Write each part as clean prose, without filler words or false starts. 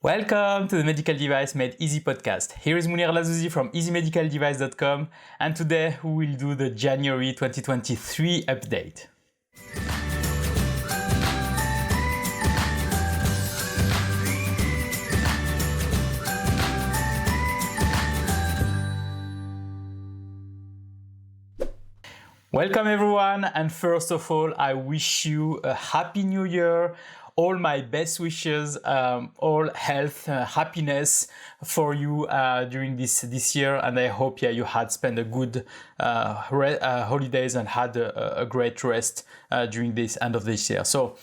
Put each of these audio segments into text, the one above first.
Welcome to the Medical Device Made Easy podcast. Here is Munir Lazouzi from easymedicaldevice.com, and today we will do the January 2023 update. Welcome everyone, and first of all, I wish you a happy new year. All my best wishes, all health, happiness for you during this year, and I hope you had spent a good holidays and had a great rest during this end of this year. So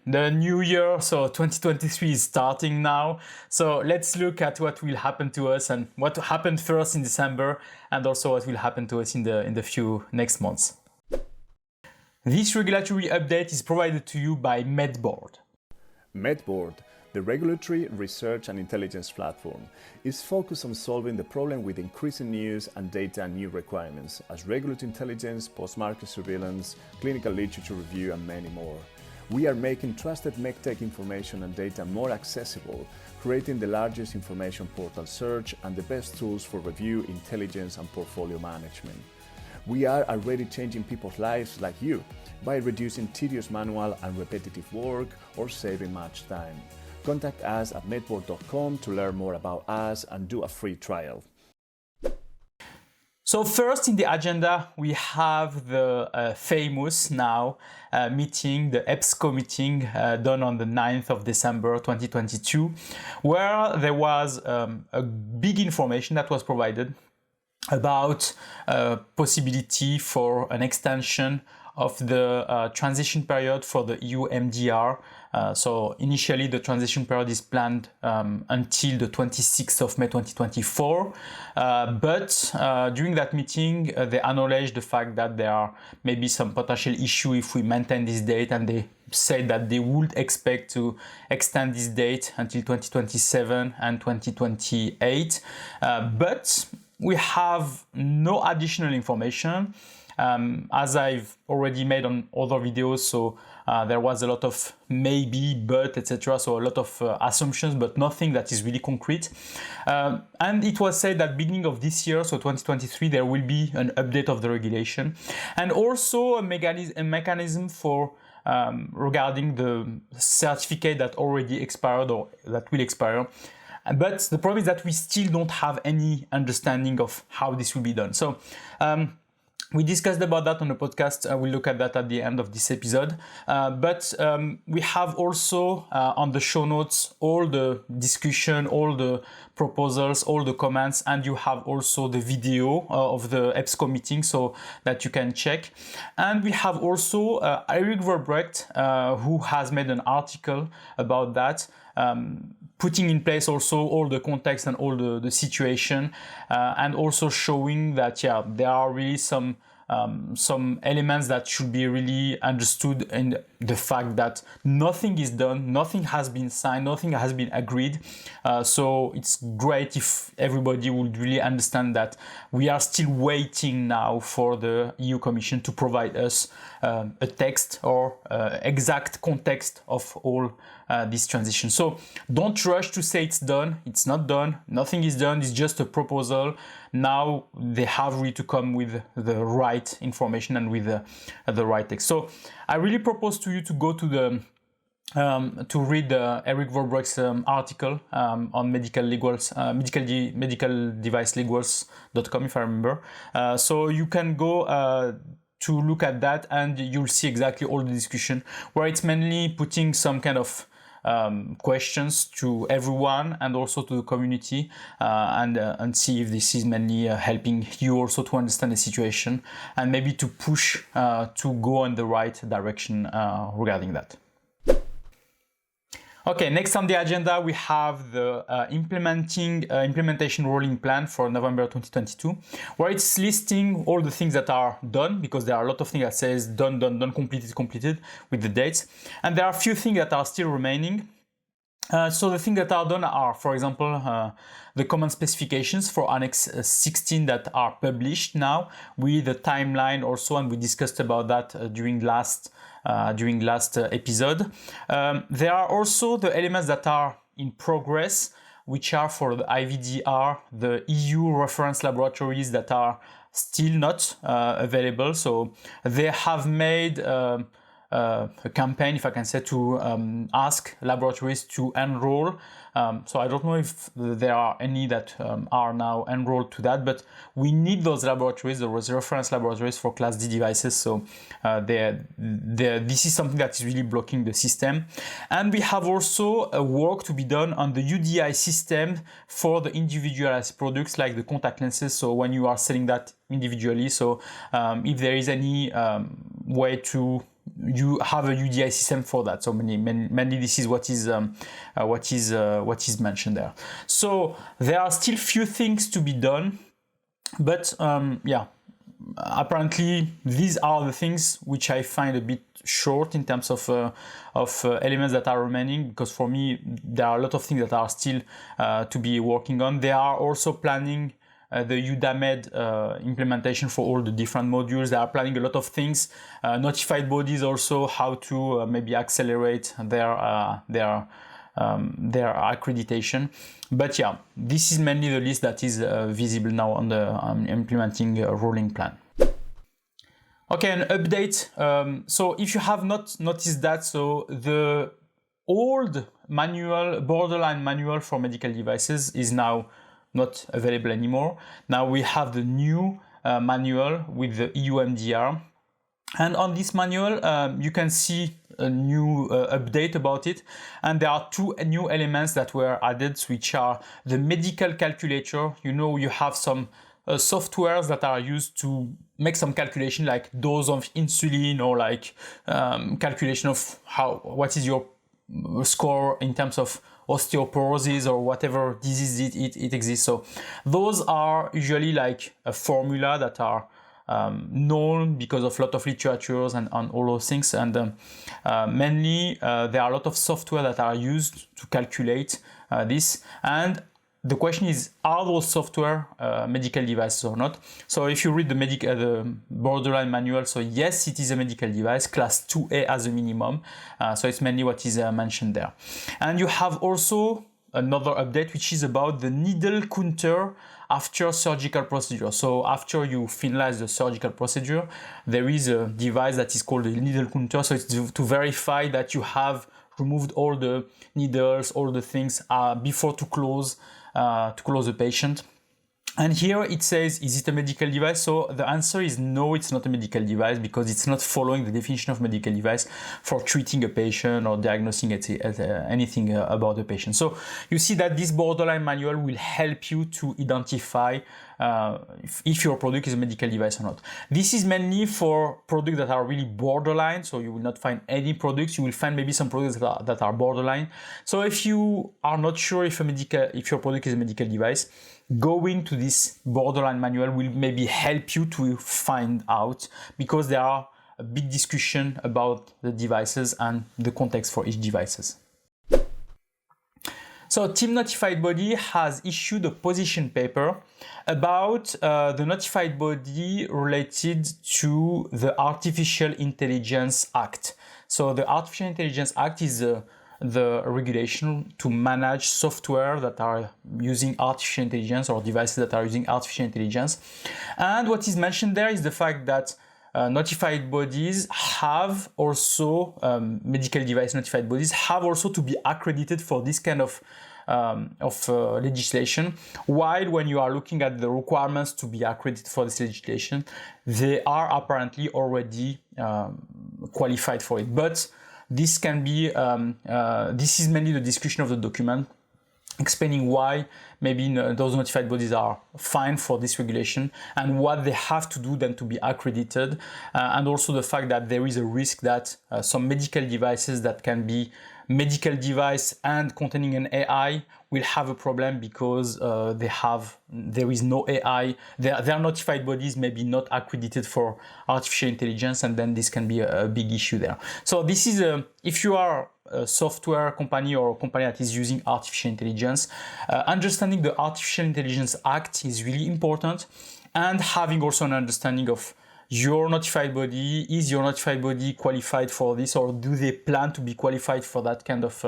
the new year, so 2023 is starting now. So let's look at what will happen to us and what happened first in December, and also what will happen to us in the few next months. This regulatory update is provided to you by MedBoard. MedBoard, the regulatory research and intelligence platform, is focused on solving the problem with increasing news and data and new requirements, as regulatory intelligence, post-market surveillance, clinical literature review, and many more. We are making trusted medtech information and data more accessible, creating the largest information portal search and the best tools for review, intelligence, and portfolio management. We are already changing people's lives like you by reducing tedious manual and repetitive work or saving much time. Contact us at medboard.com to learn more about us and do a free trial. So first in the agenda, we have the famous now meeting, the EBSCO meeting done on the 9th of December 2022, where there was a big information that was provided about possibility for an extension of the transition period for the EU MDR. So initially the transition period is planned until the 26th of May 2024. But during that meeting, they acknowledged the fact that there are maybe some potential issue if we maintain this date, and they said that they would expect to extend this date until 2027 and 2028. But we have no additional information. As I've already made on other videos, so there was a lot of maybe, but, etc. So a lot of assumptions, but nothing that is really concrete. And it was said that beginning of this year, so 2023, there will be an update of the regulation, and also a mechanism for regarding the certificate that already expired or that will expire. But the problem is that we still don't have any understanding of how this will be done. So we discussed about that on the podcast. We'll look at that at the end of this episode. But we have also on the show notes all the discussion, all the proposals, all the comments, and you have also the video of the EBSCO meeting so that you can check. And we have also Eric Verbrecht, who has made an article about that, putting in place also all the context and all the situation, and also showing that there are really some elements that should be really understood in the fact that nothing is done, nothing has been signed, nothing has been agreed. So it's great if everybody would really understand that we are still waiting now for the EU Commission to provide us a text or exact context of all this transition. So don't rush to say it's done. It's not done. Nothing is done. It's just a proposal. Now they have really to come with the right information and with the right text. So I really propose to you to go to the to read Eric Verbrecht's article on medicaldevicelegals.com, if I remember. So you can go to look at that, and you'll see exactly all the discussion, where it's mainly putting some kind of questions to everyone and also to the community, and see if this is mainly helping you also to understand the situation and maybe to push to go in the right direction regarding that. Okay, next on the agenda, we have the implementation rolling plan for November 2022, where it's listing all the things that are done, because there are a lot of things that says done, completed with the dates. And there are a few things that are still remaining. So the things that are done are, for example, the common specifications for Annex 16 that are published now with the timeline also, and we discussed about that during last episode. There are also the elements that are in progress, which are for the IVDR, the EU reference laboratories that are still not available. So they have made a campaign, if I can say, to ask laboratories to enroll. So I don't know if there are any that are now enrolled to that, but we need those laboratories, those reference laboratories for Class D devices. So this is something that is really blocking the system. And we have also a work to be done on the UDI system for the individualized products like the contact lenses. So when you are selling that individually, so if there is any way to you have a UDI system for that. So mainly this is what is mentioned there. So there are still few things to be done, but apparently these are the things which I find a bit short in terms of elements that are remaining, because for me there are a lot of things that are still to be working on. They are also planning the UDAMED implementation for all the different modules. They are planning a lot of things. Notified bodies also, how to maybe accelerate their accreditation. But yeah, this is mainly the list that is visible now on the implementing rolling plan. Okay, an update. So if you have not noticed that, so the old manual, borderline manual for medical devices is now not available anymore. Now we have the new manual with the EU MDR. And on this manual, you can see a new update about it. And there are two new elements that were added, which are the medical calculator. You know, you have some softwares that are used to make some calculation like dose of insulin, or like calculation of what is your score in terms of osteoporosis or whatever disease it exists. So those are usually like a formula that are known because of a lot of literatures and all those things. And mainly there are a lot of software that are used to calculate this. And the question is, are those software medical devices or not? So if you read the borderline manual, so yes, it is a medical device, class 2A as a minimum. So it's mainly what is mentioned there. And you have also another update, which is about the needle counter after surgical procedure. So after you finalize the surgical procedure, there is a device that is called the needle counter. So it's to verify that you have removed all the needles, all the things before to close the patient. And here it says, is it a medical device? So the answer is no, it's not a medical device, because it's not following the definition of medical device for treating a patient or diagnosing anything about the patient. So you see that this borderline manual will help you to identify if your product is a medical device or not. This is mainly for products that are really borderline, so you will not find any products. You will find maybe some products that are borderline. So if you are not sure if your product is a medical device, going to this borderline manual will maybe help you to find out, because there are a big discussion about the devices and the context for each devices. So Team Notified Body has issued a position paper about the notified body related to the Artificial Intelligence Act. So the Artificial Intelligence Act is the regulation to manage software that are using artificial intelligence, or devices that are using artificial intelligence. And what is mentioned there is the fact that notified bodies have also, medical device notified bodies have also to be accredited for this kind of legislation, while when you are looking at the requirements to be accredited for this legislation, they are apparently already qualified for it. But this can be, this is mainly the discussion of the document, explaining why maybe those notified bodies are fine for this regulation and what they have to do then to be accredited, and also the fact that there is a risk that some medical devices that can be medical device and containing an AI will have a problem, because there is no AI. Their notified bodies may be not accredited for artificial intelligence, and then this can be a big issue there. So this is if you are a software company or a company that is using artificial intelligence, understanding the Artificial Intelligence Act is really important, and having also an understanding of your notified body, is your notified body qualified for this, or do they plan to be qualified for that kind of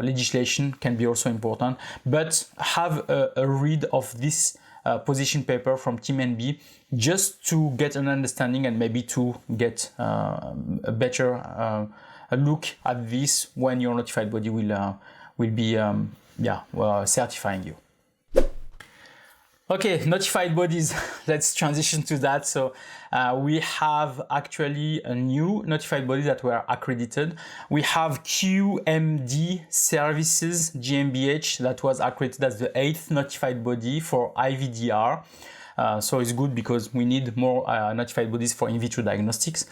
legislation, can be also important. But have a read of this position paper from Team NB just to get an understanding and maybe to get a better a look at this when your notified body will be certifying you. Okay, notified bodies, let's transition to that. So we have actually a new notified body that were accredited. We have QMD Services GmbH that was accredited as the 8th notified body for IVDR. So it's good because we need more notified bodies for in vitro diagnostics.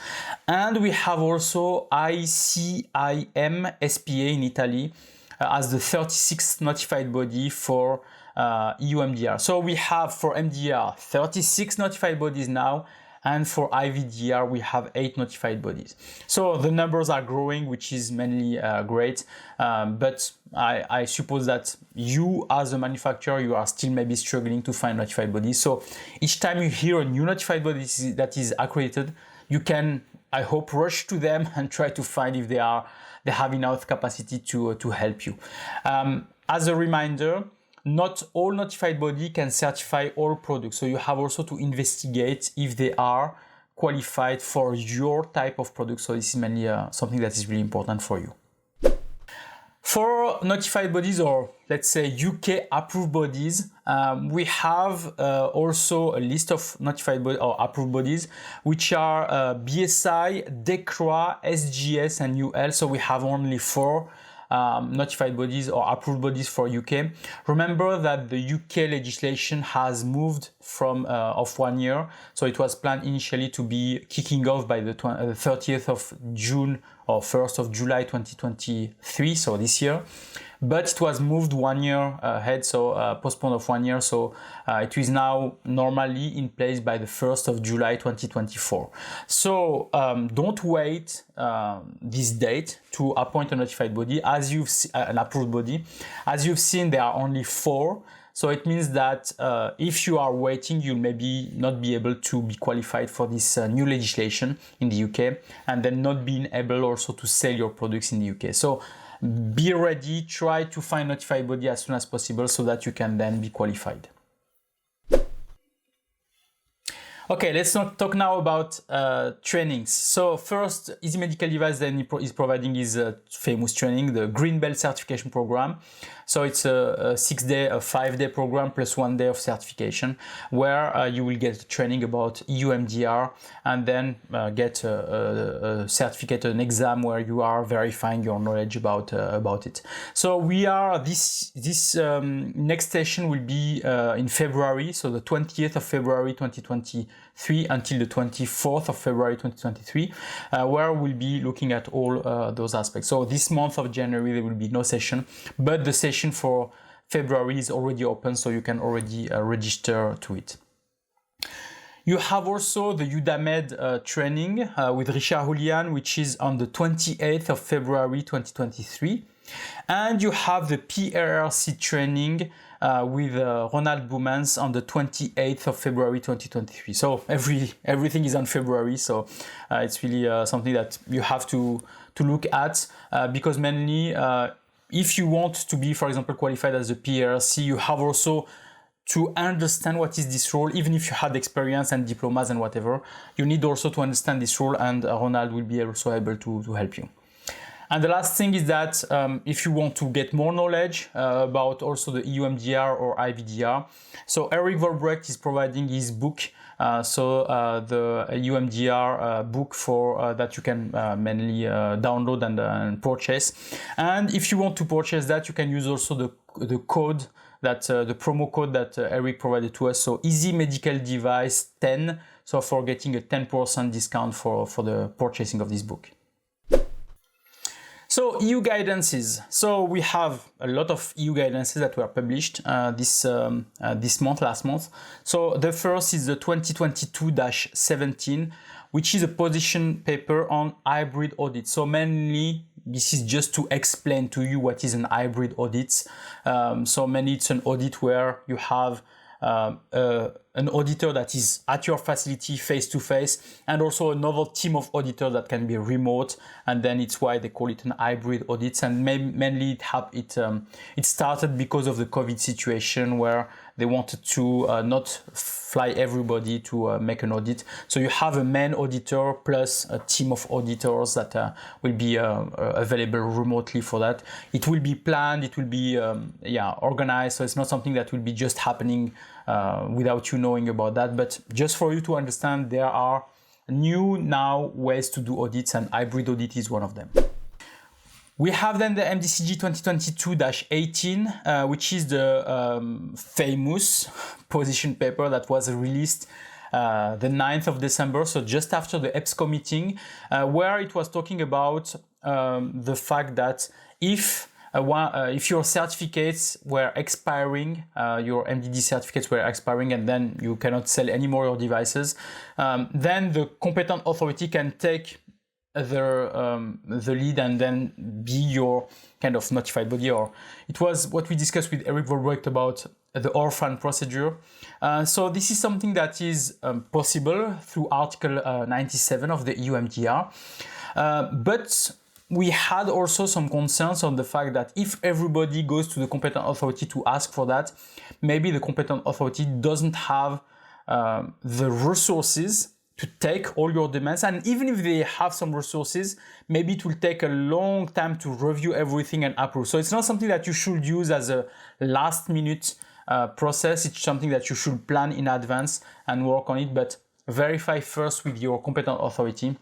And we have also ICIM SPA in Italy as the 36th notified body for EU MDR. So we have for MDR 36 notified bodies now, and for IVDR we have 8 notified bodies. So the numbers are growing, which is mainly great, but I suppose that you as a manufacturer, you are still maybe struggling to find notified bodies. So each time you hear a new notified body that is accredited, you can, I hope, rush to them and try to find if they have enough capacity to help you. As a reminder, not all notified body can certify all products. So you have also to investigate if they are qualified for your type of product. So this is mainly something that is really important for you. For notified bodies, or let's say UK approved bodies, we have also a list of notified bodies or approved bodies, which are BSI, DECRA, SGS, and UL. So we have only 4 notified bodies or approved bodies for UK. Remember that the UK legislation has moved from of 1 year. So it was planned initially to be kicking off by the 30th of June or 1st of July 2023, so this year. But it was moved 1 year ahead, so postponed of 1 year. So it is now normally in place by the 1st of July 2024. So don't wait this date to appoint a notified body, as you've an approved body. As you've seen, there are only 4. So it means that if you are waiting, you'll maybe not be able to be qualified for this new legislation in the UK, and then not being able also to sell your products in the UK. So be ready, try to find notified body as soon as possible so that you can then be qualified. Okay, let's talk now about trainings. So first, Easy Medical Device then is providing his famous training, the Green Belt Certification Program. So it's a 5-day program plus 1 day of certification, where you will get training about EU MDR and then get a certificate, an exam where you are verifying your knowledge about it. So we are this next session will be in February, so the 20th of February 2023 until the 24th of February 2023, where we'll be looking at all those aspects. So this month of January there will be no session, but the session for February is already open, so you can already register to it. You have also the UDAMED training with Richard Julian, which is on the 28th of February 2023. And you have the PRRC training with Ronald Boumans on the 28th of February 2023. So everything is on February, so it's really something that you have to look at because mainly if you want to be, for example, qualified as a PRC, you have also to understand what is this role. Even if you had experience and diplomas and whatever, you need also to understand this role, and Ronald will be also able to help you. And the last thing is that if you want to get more knowledge about also the EU MDR or IVDR, so Eric Volbrecht is providing his book, the EU MDR book for that you can mainly download and purchase. And if you want to purchase that, you can use also the code that the promo code that Eric provided to us. So Easy Medical Device 10. So for getting a 10% discount for the purchasing of this book. So EU guidances. So we have a lot of EU guidances that were published last month. So the first is the 2022-17, which is a position paper on hybrid audit. So mainly this is just to explain to you what is an hybrid audit. So mainly it's an audit where you have a an auditor that is at your facility face to face, and also another team of auditors that can be remote. And then it's why they call it an hybrid audit. And mainly it started because of the COVID situation, where they wanted to not fly everybody to make an audit. So you have a main auditor plus a team of auditors that will be available remotely for that. It will be planned, it will be organized. So it's not something that will be just happening without you knowing about that. But just for you to understand, there are new now ways to do audits, and hybrid audit is one of them. We have then the MDCG 2022-18, which is the famous position paper that was released the 9th of December, so just after the EBSCO meeting, where it was talking about the fact that if your certificates were expiring, your MDD certificates were expiring, and then you cannot sell any more your devices, then the competent authority can take the lead and then be your kind of notified body. Or it was what we discussed with Eric Volbrecht about the orphan procedure. So this is something that is possible through Article 97 of the EU MDR. But we had also some concerns on the fact that if everybody goes to the competent authority to ask for that, maybe the competent authority doesn't have the resources to take all your demands. And even if they have some resources, maybe it will take a long time to review everything and approve. So it's not something that you should use as a last minute process. It's something that you should plan in advance and work on it, but verify first with your competent authority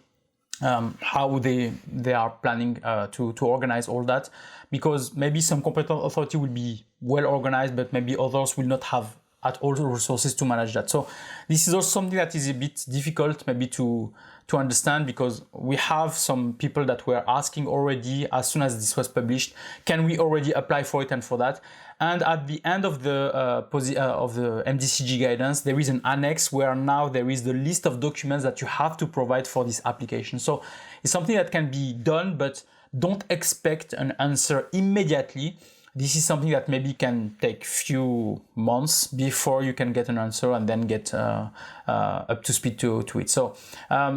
how they are planning to organize all that, because maybe some competent authority will be well organized, but maybe others will not have at all the resources to manage that. So this is also something that is a bit difficult maybe to understand, because we have some people that were asking already as soon as this was published, can we already apply for it and for that? And at the end of the MDCG guidance, there is an annex where now there is the list of documents that you have to provide for this application. So it's something that can be done, but don't expect an answer immediately. This is something that maybe can take few months before you can get an answer and then get up to speed to it. So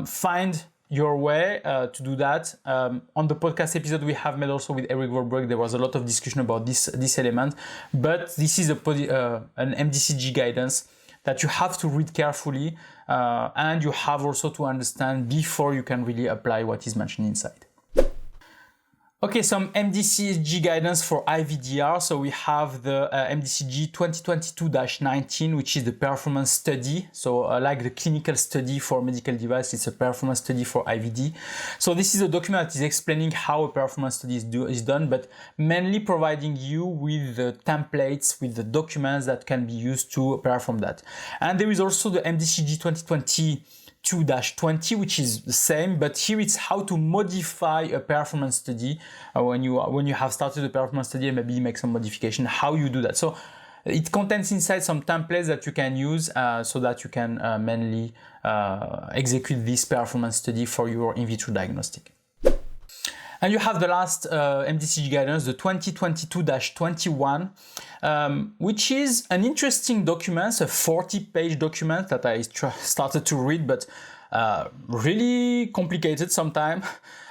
find your way to do that. On the podcast episode we have made also with Eric Volbrecht, there was a lot of discussion about this element, but this is an MDCG guidance that you have to read carefully and you have also to understand before you can really apply what is mentioned inside. Okay, some MDCG guidance for IVDR. So we have the MDCG 2022-19, which is the performance study. So like the clinical study for medical device, it's a performance study for IVD. So this is a document that is explaining how a performance study is done, but mainly providing you with the templates, with the documents that can be used to perform that. And there is also the MDCG 2022-20, which is the same, but here it's how to modify a performance study when you have started a performance study and maybe make some modification, how you do that. So it contains inside some templates that you can use so that you can mainly execute this performance study for your in vitro diagnostic. And you have the last MDCG guidance, the 2022-21, which is an interesting document, a 40-page document that I started to read, but really complicated sometimes.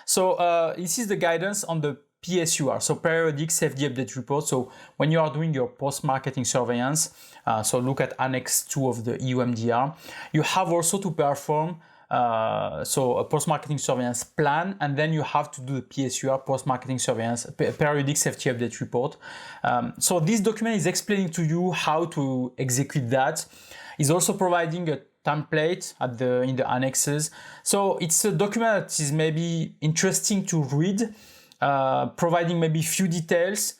So this is the guidance on the PSUR, so periodic safety update report. So when you are doing your post-marketing surveillance, so look at Annex 2 of the EU MDR, you have also to perform so a post-marketing surveillance plan, and then you have to do the PSUR, post-marketing surveillance, periodic safety update report. So this document is explaining to you how to execute that. It's also providing a template in the annexes. So it's a document that is maybe interesting to read, providing maybe few details,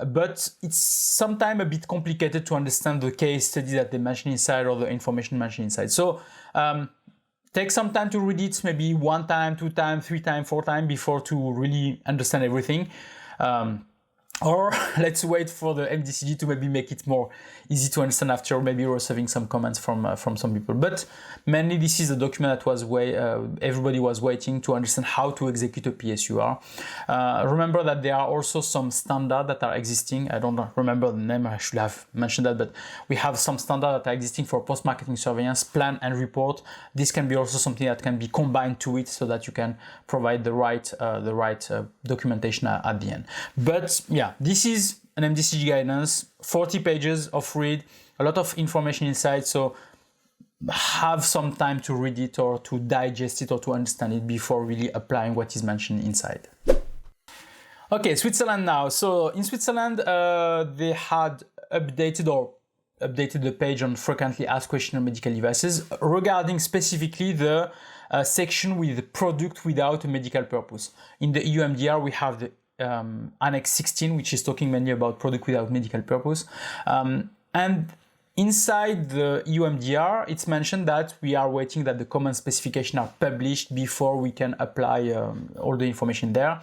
but it's sometimes a bit complicated to understand the case study that they mention inside or the information mentioned inside. So take some time to read it, maybe 1 time, 2 times, 3 times, 4 times before to really understand everything. Or let's wait for the MDCG to maybe make it more easy to understand after maybe receiving some comments from some people. But mainly this is a document that was everybody was waiting to understand how to execute a PSUR. Remember that there are also some standards that are existing. I don't remember the name, I should have mentioned that, but we have some standards that are existing for post-marketing surveillance, plan and report. This can be also something that can be combined to it so that you can provide the right documentation at the end. But yeah, this is an MDCG guidance, 40 pages of read, a lot of information inside, so have some time to read it or to digest it or to understand it before really applying what is mentioned inside. Okay, Switzerland now. So in Switzerland, they had updated the page on frequently asked questions on medical devices regarding specifically the section with product without a medical purpose. In the EU MDR, we have the Annex 16, which is talking mainly about product without medical purpose. And inside the EU MDR, it's mentioned that we are waiting that the common specifications are published before we can apply all the information there.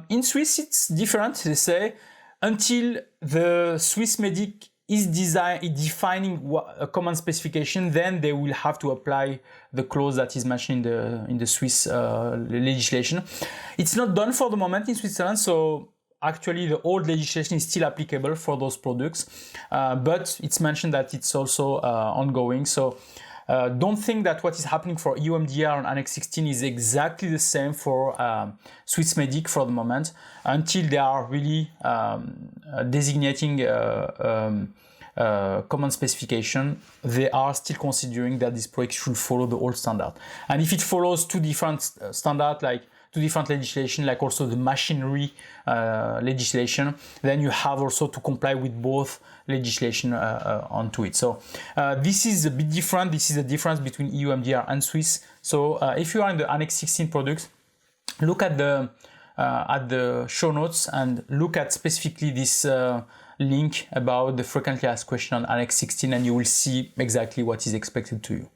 In Swiss, it's different. They say until the Swiss medic is defining a common specification, then they will have to apply the clause that is mentioned in the Swiss legislation. It's not done for the moment in Switzerland, so actually the old legislation is still applicable for those products, but it's mentioned that it's also ongoing. So don't think that what is happening for EU MDR and Annex 16 is exactly the same for Swiss Medic for the moment, until they are really designating common specification. They are still considering that this product should follow the old standard. And if it follows two different standards, like two different legislation, like also the machinery legislation, then you have also to comply with both legislation onto it. So this is a bit different. This is the difference between EU MDR and Swiss. So if you are in the Annex 16 products, look at the show notes and look at specifically this link about the frequently asked question on Annex 16, and you will see exactly what is expected to you.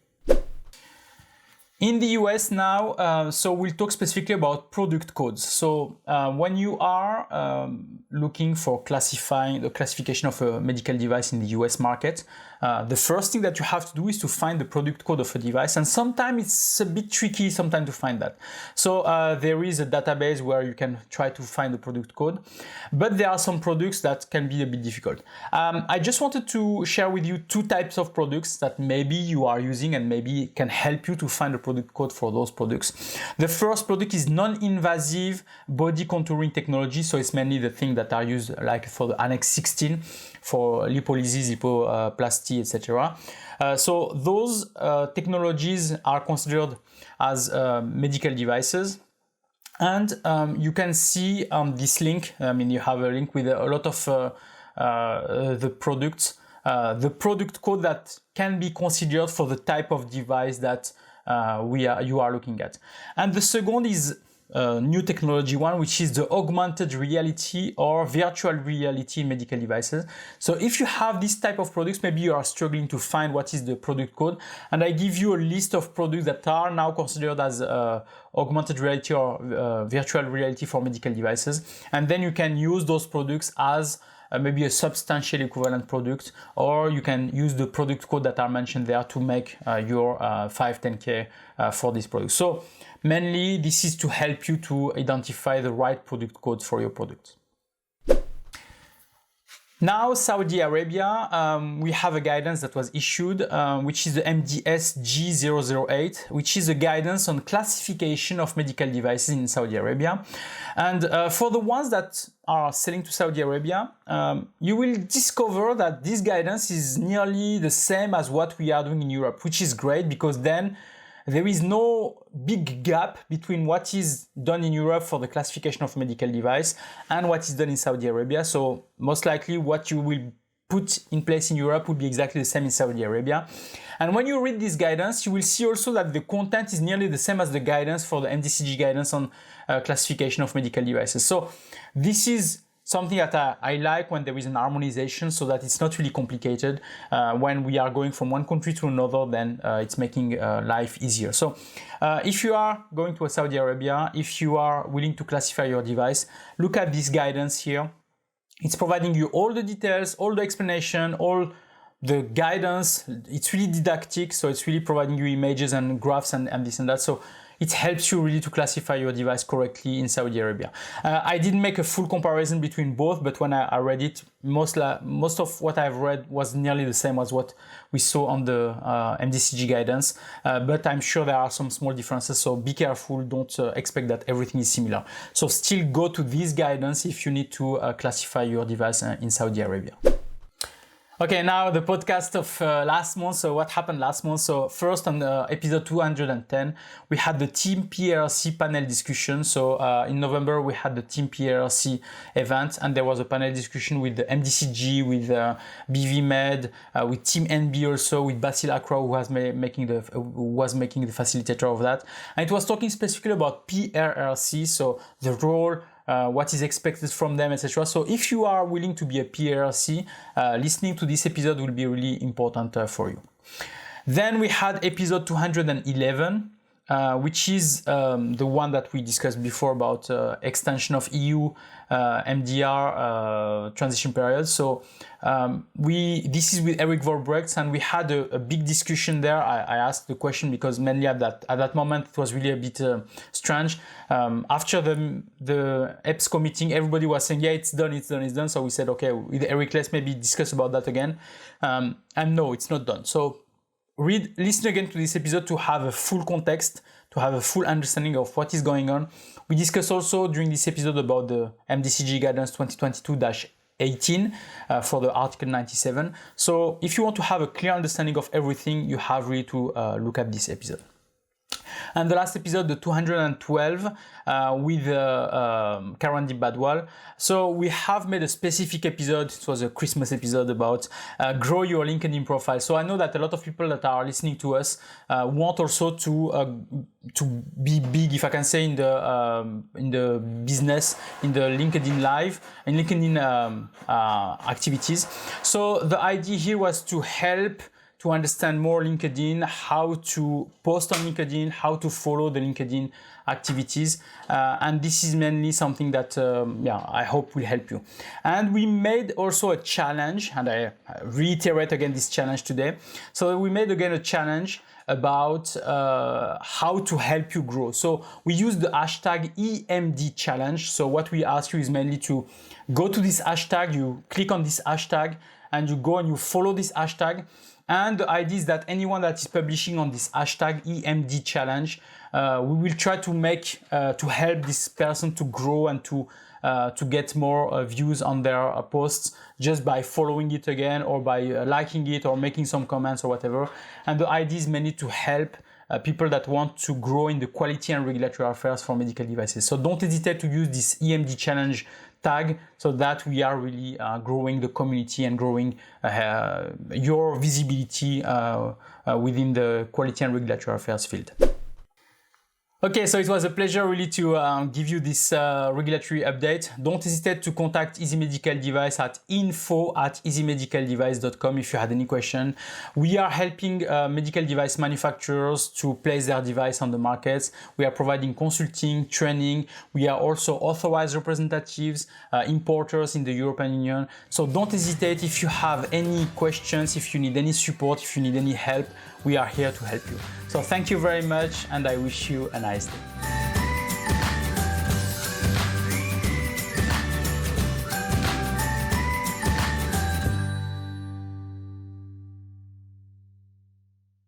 In the US now, so we'll talk specifically about product codes. So when you are looking for classifying the classification of a medical device in the US market, the first thing that you have to do is to find the product code of a device, and sometimes it's a bit tricky sometimes to find that. So there is a database where you can try to find the product code, but there are some products that can be a bit difficult. I just wanted to share with you two types of products that maybe you are using and maybe can help you to find the product code for those products. The first product is non-invasive body contouring technology, so it's mainly the thing that are used like for the Annex 16 for lipolysis, lipoplasty, etc. So those technologies are considered as medical devices. And you can see on this link, you have a link with a lot of the products, the product code that can be considered for the type of device that you are looking at. And the second is new technology one, which is the augmented reality or virtual reality in medical devices. So if you have this type of products, maybe you are struggling to find what is the product code, and I give you a list of products that are now considered as augmented reality or virtual reality for medical devices, and then you can use those products as maybe a substantial equivalent product, or you can use the product code that are mentioned there to make your 510K for this product. So mainly this is to help you to identify the right product code for your product. Now, Saudi Arabia, we have a guidance that was issued, which is the MDCG 008, which is a guidance on classification of medical devices in Saudi Arabia. And for the ones that are selling to Saudi Arabia, you will discover that this guidance is nearly the same as what we are doing in Europe, which is great because then there is no big gap between what is done in Europe for the classification of a medical device and what is done in Saudi Arabia. So most likely what you will put in place in Europe will be exactly the same in Saudi Arabia. And when you read this guidance, you will see also that the content is nearly the same as the guidance for the MDCG guidance on classification of medical devices. So this is something that I like when there is an harmonization, so that it's not really complicated. When we are going from one country to another, then it's making life easier. So if you are going to Saudi Arabia, if you are willing to classify your device, look at this guidance here. It's providing you all the details, all the explanation, all the guidance. It's really didactic, so it's really providing you images and graphs and this and that. So it helps you really to classify your device correctly in Saudi Arabia. I didn't make a full comparison between both, but when I read it, most of what I've read was nearly the same as what we saw on the MDCG guidance. But I'm sure there are some small differences, so be careful. Don't expect that everything is similar. So still go to this guidance if you need to classify your device in Saudi Arabia. Okay, now the podcast of last month. So what happened last month? So first on episode 210, we had the Team PRC panel discussion. So in November, we had the Team PRC event, and there was a panel discussion with the MDCG, with BV Med, with Team NB also, with Basil Akra, who was making the facilitator of that. And it was talking specifically about PRC, so the role, what is expected from them, etc. So if you are willing to be a PRC, listening to this episode will be really important for you. Then we had episode 211, which is the one that we discussed before about extension of EU MDR transition period. So this is with Eric Volbrecht, and we had a big discussion there. I asked the question because mainly at that moment it was really a bit strange. After the EBSCO meeting, everybody was saying, yeah, it's done. So we said, okay, with Eric, let's maybe discuss about that again. And no, it's not done. So listen again to this episode to have a full context, to have a full understanding of what is going on. We discussed also during this episode about the MDCG guidance 2022-18 for the Article 97. So if you want to have a clear understanding of everything, you have really to look at this episode. And the last episode, the 212, with Karandeep Badwal. So we have made a specific episode. It was a Christmas episode about grow your LinkedIn profile. So I know that a lot of people that are listening to us want also to be big, if I can say, in the business, in the LinkedIn Live and LinkedIn activities. So the idea here was to help to understand more LinkedIn, how to post on LinkedIn, how to follow the LinkedIn activities. And this is mainly something that, I hope will help you. And we made also a challenge, and I reiterate again this challenge today. So we made again a challenge about how to help you grow. So we use the hashtag EMD challenge. So what we ask you is mainly to go to this hashtag, you click on this hashtag, and you go and you follow this hashtag. And the idea is that anyone that is publishing on this hashtag EMD challenge, we will try to make to help this person to grow and to get more views on their posts just by following it again, or by liking it, or making some comments or whatever. And the idea is mainly to help people that want to grow in the quality and regulatory affairs for medical devices. So don't hesitate to use this EMD challenge tag so that we are really growing the community and growing your visibility within the quality and regulatory affairs field. Okay, so it was a pleasure really to give you this regulatory update. Don't hesitate to contact Easy Medical Device at info@easymedicaldevice.com if you had any question. We are helping medical device manufacturers to place their device on the markets. We are providing consulting, training. We are also authorized representatives, importers in the European Union. So don't hesitate if you have any questions, if you need any support, if you need any help. We are here to help you. So thank you very much, and I wish you a nice day.